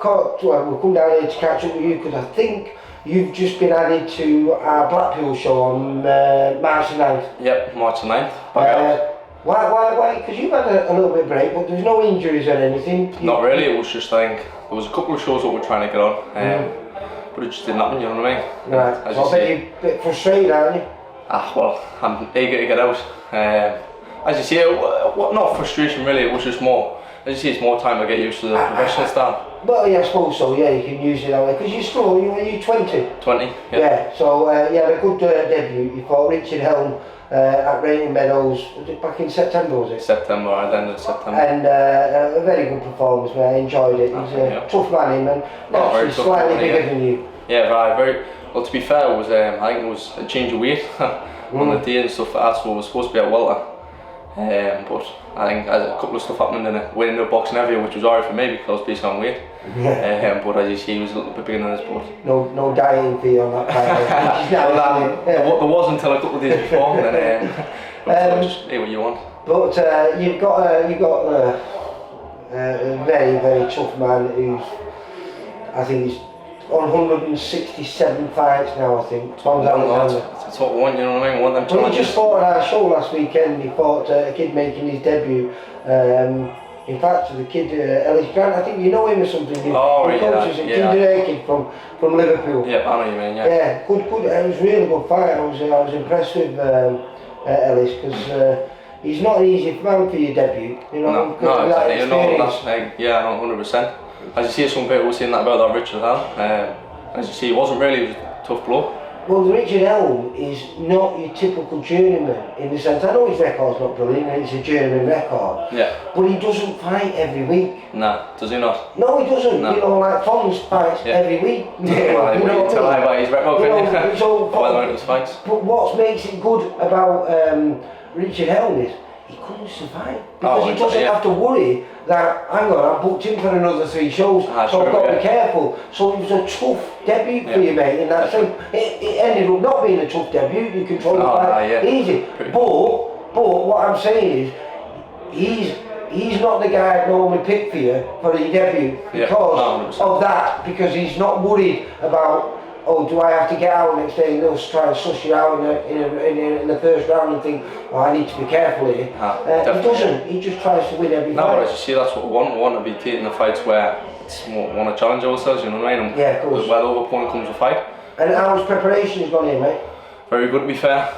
we'll come down here to catch up with you because I think you've just been added to our Blackpool show on March the 9th. Yep, March the 9th. Why? Because you've had a little bit of break, but there's no injuries or anything. Not really, it was just, I think, there was a couple of shows that we're trying to get on, but it just didn't happen, you know what I mean? Right, so I bet you're a bit frustrated, aren't you? Well, I'm eager to get out. As you see, not frustration really, it was just more, as you see, it's more time to get used to the professional style. Well, yeah, I suppose so, yeah, you can use it that way, because you're 20. 20, yeah. Yeah, so you had a good debut. You fought Richard Helm at Raining Meadows, was it back in September, was it? September, at the end of September. And a very good performance, man. I enjoyed it. He's a tough man, him, and naturally slightly bigger than you. Yeah, very. Well, to be fair, it was I think it was a change of weight on the day and stuff like that, so it was supposed to be at welter. But I think as a couple of stuff happened in it, winning the boxing heavier, which was alright for me because I was based on weight. But as you see, he was a little bit bigger than us. But no dieting for you on that part. There was until a couple of days before, and then just eat what you want. But you've got a very, very tough man who's, I think he's on 167 fights now, I think. It's what we want, you know what I mean? Want them well, he just fought at our show last weekend. He fought a kid making his debut. In fact, the kid, Ellis Grant, I think you know him or something. He coaches a kid from Liverpool. Yeah, I know you mean, yeah. Yeah, good. It was a really good fight. I was impressed with Ellis because he's not an easy man for your debut. You know, no, exactly. You know, that's, yeah, 100%. As you see, some people were saying that about that Richard Helm. As you see, he wasn't really, he was a tough bloke. Well, Richard Helm is not your typical journeyman in the sense, I know his record's not brilliant and it's a journeyman record, but he doesn't fight every week. Nah, does he not? No, he doesn't. No. You know, like Fons fights every week. Well, you know, tell about his record, fights. But what makes it good about Richard Helm is he couldn't survive because he doesn't have to worry that, hang on, I'm booked in for another 3 shows, so I've got to be careful. So it was a tough debut for you, mate, in that sense. It ended up not being a tough debut, you control the fight easy. But what I'm saying is, he's not the guy I'd normally pick for you for your debut because of that, because he's not worried about, oh, do I have to get out next day and they'll try and suss you out in the first round and think, oh, I need to be careful here. He doesn't, he just tries to win every fight. No, but as you see, that's what we want. We want to be taking the fights where it's more, we want to challenge ourselves, you know what I mean? Yeah, of course. Where the other opponent comes to fight. And how's preparation gone in, mate? Very good, to be fair.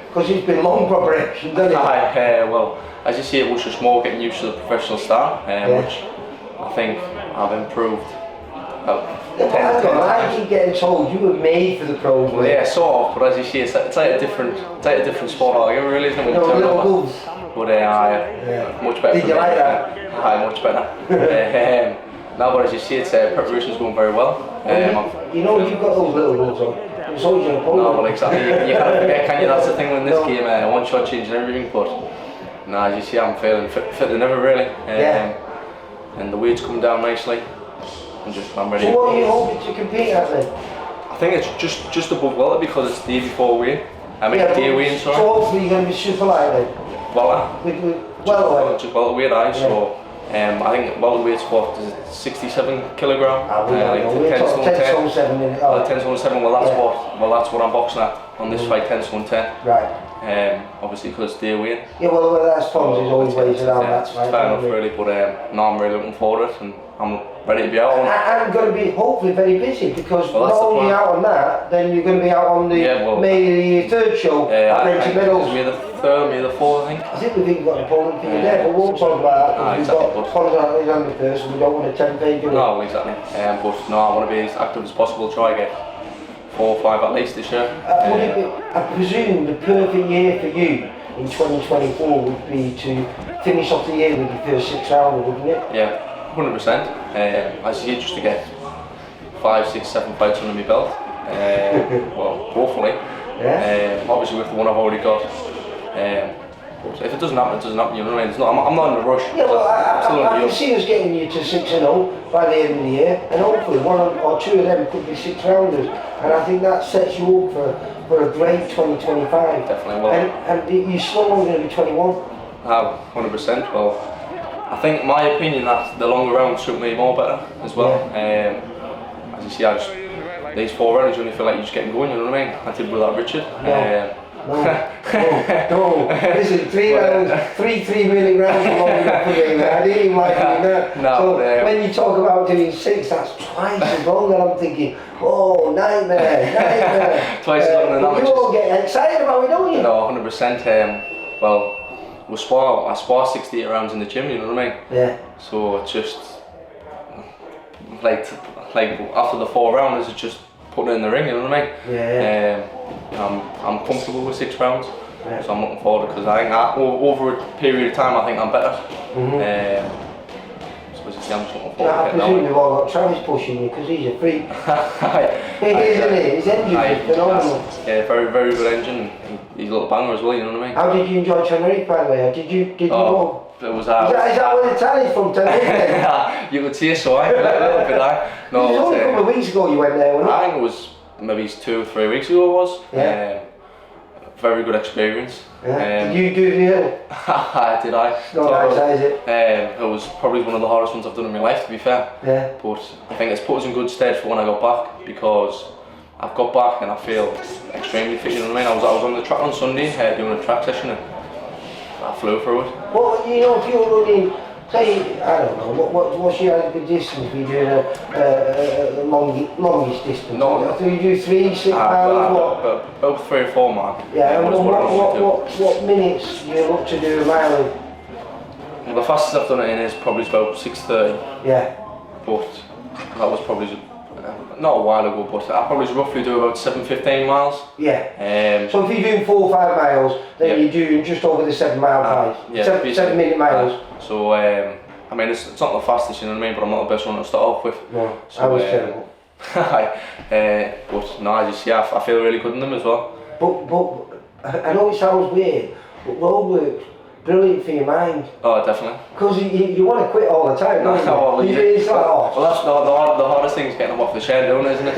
Because it's been long preparation, hasn't it? Well, as you see, it was just more getting used to the professional style, which I think I've improved. I keep getting told you were made for the pros. Well, yeah, sort of, but as you see, it's like a different sport altogether, really, isn't it? But much better. Did you like that? Much better. Now, but as you see, it's preparation's going very well. You know, you've got those little gloves on. It's always your opponent. No, well, exactly. You can't forget, can you? That's the thing in this game. One shot changing everything. But as you see, I'm feeling fit than ever, really. And the weight's come down nicely. I'm ready. So what are you hoping to compete at then? I think it's just above welter because it's the day before weigh. Day weigh-in, sorry. So hopefully you're going to be super light then? Welterweight. Just welterweight, aye. So I think welterweight's what is it, 67 kilogram? We're talking 10 stone 7 in it. 10 stone 7. Well, that's what I'm boxing at on this fight, 10 stone 10. Right. Obviously because it's day weigh-in. Yeah, well that's fun. There's always ways around that. Fair enough, really. But now I'm really looking forward to it, and I'm ready to be out on. I'm going to be hopefully very busy because not only out on that, then you're going to be out on the May 3rd show at Raining Meadows. May the 3rd, May the 4th, I think. I think we've got an opponent for you there, but we won't talk about that because we've got Fons on Alexander first and we don't want to tempt fate, do we? No, exactly. But no, I want to be as active as possible, try to get 4 or 5 at least this year. Would it be, I presume the perfect year for you in 2024 would be to finish off the year with your first 6 rounder, wouldn't it? Yeah. 100%. As you just to get 5, 6, 7 fights under my belt. Well, hopefully. Obviously with the one I've already got. But if it doesn't happen, it doesn't happen. You know what I mean? I'm not in a rush. Yeah, well, I can see us getting you to 6-0 by the end of the year, and hopefully 1 or 2 of them could be 6 rounders. And I think that sets you up for a great 2025. Definitely will. And you're still only going to be 21. 100%. Well. I think, in my opinion, that the longer rounds suit me more better as well. As you see, these 4 rounds, you only feel like you're just getting going, you know what I mean? I did without Richard. No. Listen, 3 rounds, 3 minute rounds are long enough for me, man. I didn't even like doing that. So when you talk about doing 6, that's twice as long, and I'm thinking, oh, nightmare. Twice as long as but you all get excited about it, don't you? No, 100%. Well, I spar 68 rounds in the gym, you know what I mean? Yeah. So it's just like after the 4 rounds, it's just putting it in the ring, you know what I mean? Yeah. I'm comfortable with 6 rounds, so I'm looking forward because I think over a period of time I think I'm better. So as you see, I'm just looking forward I to presume you've all got Travis pushing you because he's a freak. Isn't he? His engine is phenomenal. Yeah, very good engine. He's a little banger as well, you know what I mean? How did you enjoy Tenerife, by the way? Did you go? It was Is that where the tally's from, Tenerife? You could see so, a little bit. No, it was only a couple of weeks ago you went there, wasn't it? I think it was maybe 2 or 3 weeks ago it was. Yeah. Very good experience. Did you do the hill? Did I? No, nice, is it? It was probably one of the hardest ones I've done in my life, to be fair. Yeah. But I think it's put us in good stead for when I got back, because I've got back and I feel extremely fit, you know what I mean? I was on the track on Sunday doing a track session and I flew through it. Well, you know, if you're running, say, I don't know, what's your average distance if you're doing a longest distance? No. Do you do 3, 6 miles, what? About 3 or 4 mark. Yeah, and what minutes do you look to do a mile in? Well, the fastest I've done it in is probably about 6:30. Yeah. But that was probably not a while ago, but I probably roughly do about 7-15 miles. Yeah. So if you're doing 4 or 5 miles, then you're doing just over the 7 mile pace. Yeah, 7 minute miles. So I mean, it's not the fastest, you know what I mean, but I'm not the best one to start off with. No, so, I was terrible. But no, I feel really good in them as well. But I know it sounds weird, but road work's brilliant for your mind. Oh, definitely. Because you want to quit all the time, don't you? It's like, well, that's the hardest thing is getting them off the shed, isn't it?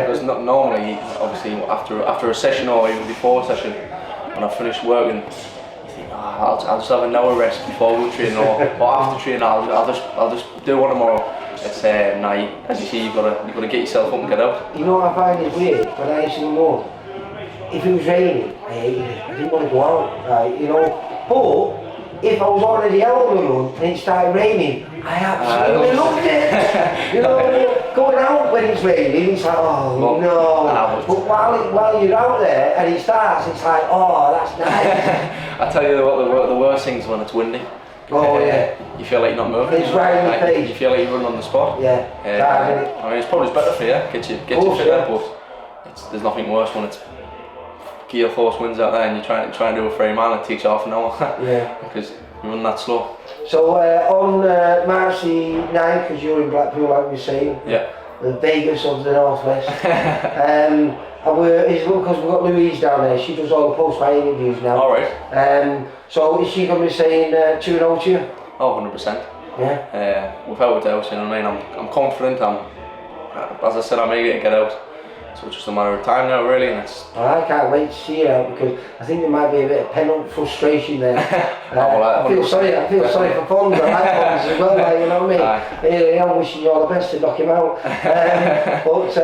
Because normally, obviously, after a session or even before a session, when I finish working, you think, I'll just have an hour rest before we train, or after training, I'll just do one tomorrow. It's night, as you see, you've got to get yourself up and get out. You know what I find is weird when I used to go, if it was raining, I hated it. I didn't want to go out, right? You know. But if I was already out on the run and it started raining, I absolutely loved it. You know, going out when it's raining, it's like, oh no. But while you're out there and it starts, it's like, oh, that's nice. I tell you what, the worst thing is when it's windy. Oh yeah. You feel like you're not moving. It's right in your face. You feel like you're running on the spot. Yeah. I mean, it's probably better for you, get you fit there, but there's nothing worse when it's gear force winds out there and you try and do a 3 mile, it takes half an hour. Yeah. Because you're running that slow. So on March the 9th, because you're in Blackpool, like we were saying. Yeah. The Vegas of the Northwest. Because we've got Louise down there, she does all the post-fight interviews now. Alright. So is she going to be saying 2-0 to you? Oh, 100%. Yeah. Without a doubt, you know what I mean? I'm confident, as I said, I'm eager to get out. So it's just a matter of time now, really, and it's... Well, I can't wait to see you out because I think there might be a bit of pent-up frustration there. I feel sorry for Pons, I like Pons as well, like, you know what I mean? I'm wishing you all the best to knock him out. But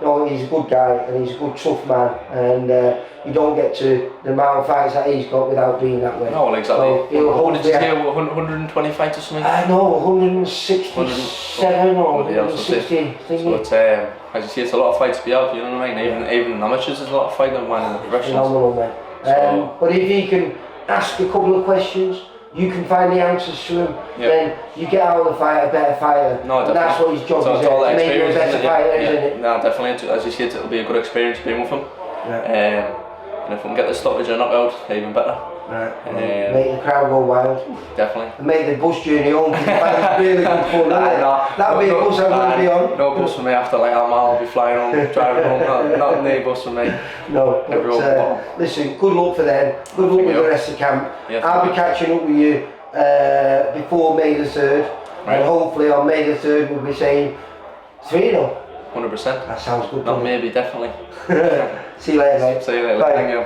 no, he's a good guy and he's a good tough man, and you don't get to the amount of fights that he's got without being that way. No, well, exactly. So what did you say, 120 fights or something? No, 167 or 160. So it's, as you see, it's a lot of fights to be out, you know what I mean? Even in amateurs, there's a lot of fighting in the professionals. Phenomenal, man. But if he can ask a couple of questions, you can find the answers to him, then you get out of the fight a better fighter. No, and that's what his job is, to make you a better fighter, isn't it? No, definitely. As you see, it'll be a good experience being with him. And if we can get the stoppage or knockout, even better. Make the crowd go wild. Definitely. And make the bus journey home, because it's really good fun, that'll be a bus I'm going to be on. No bus for me after like a mile, I'll be flying home, driving home, not a bus for me. No, but listen, good luck for them, good luck with the rest of the camp. I'll be catching up with you before May the 3rd, and hopefully on May the 3rd we'll be saying 3-0. 100%. That sounds good. Not maybe, definitely. See you later, mate. See you later. Thank you.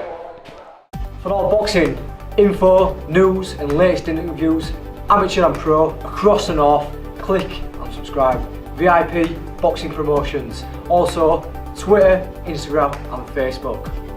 For all boxing info, news and latest interviews, amateur and pro, across the north. Click and subscribe. VIP Boxing Promotions. Also Twitter, Instagram and Facebook.